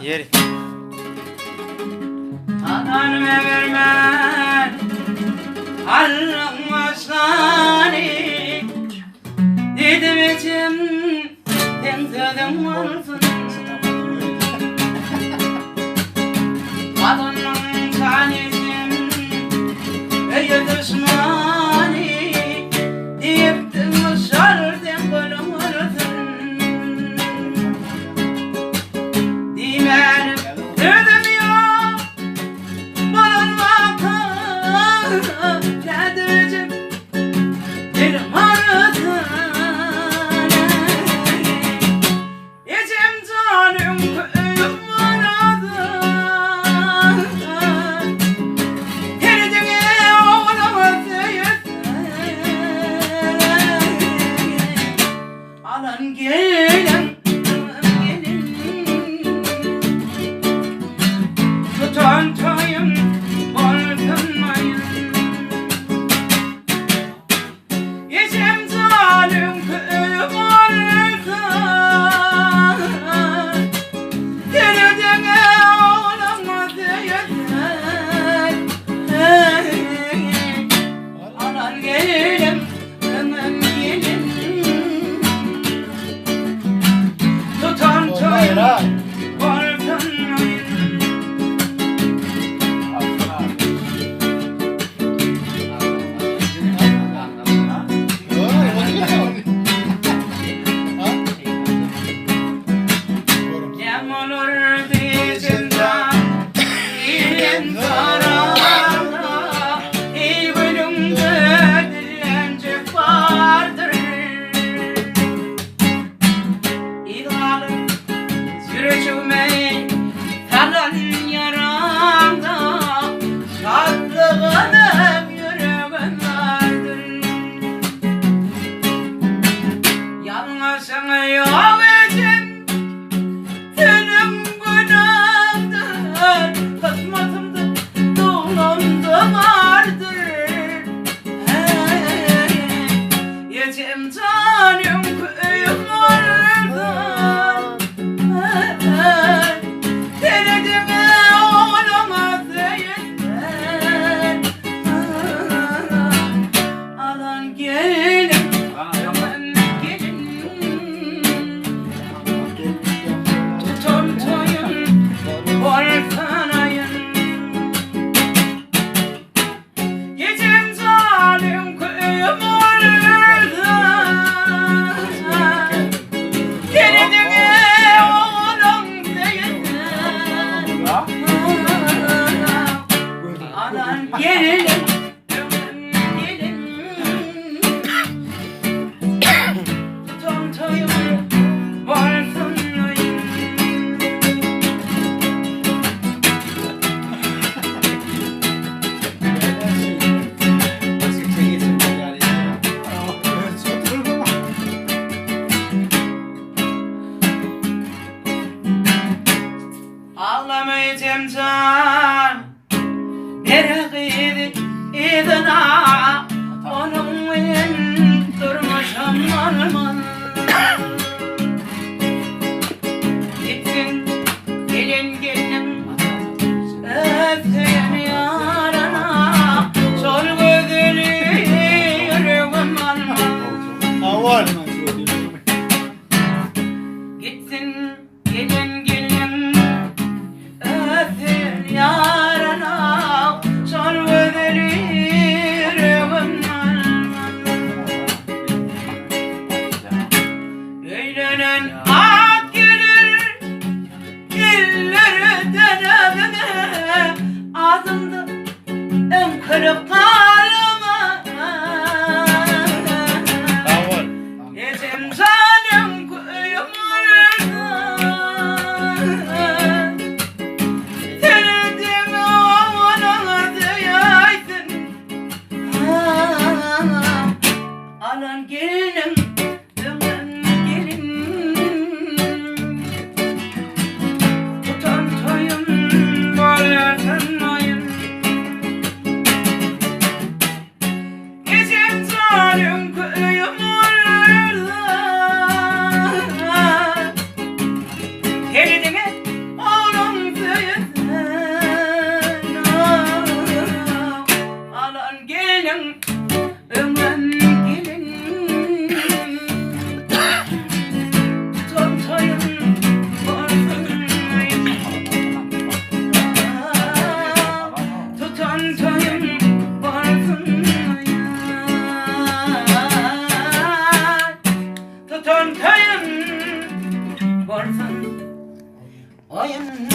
Yeri. Ananı vermen anlamasani dedim içim temizledim olsun kadının sanesim ey düşmani deyip de sardım kolum olsun dimerim dedim ya bana bakın nedircim bir arasın içim canım köyüm arasın tercihine olamazsın alan gelin tutan toyum bortulmayın içim zalim köyüm arasın tercihine olamazsın alan gelin hemen gelin tutan toyum bortulmayın Yem olur diyeceğinden İlim zararına İyi bölümde dilencik vardır İdhalı sürücüme Kalan yaramda Şadlığına yüreğim vardır Yalnızsın yok için senin günahdır kısmetimde doğumda vardır yetim canım köyüm vardır denediğime olamaz yeter alan gelin aman gelin tutan toyun borsanayın yetim zalim köyüm vardır denediğime oğlum değildir alan gelin gelin tutan toyun borsanayın Ağlamayacağım can merak edin ha onun için durmuşum normal gitsin gelin gelin öptüğün yarana sol gözünü yüreğim almaz gitsin gelin gelin öptüğün yarana sol gözünü yüreğim almaz öğlenen ak gelir elleri Varsın köyün, varsın ayın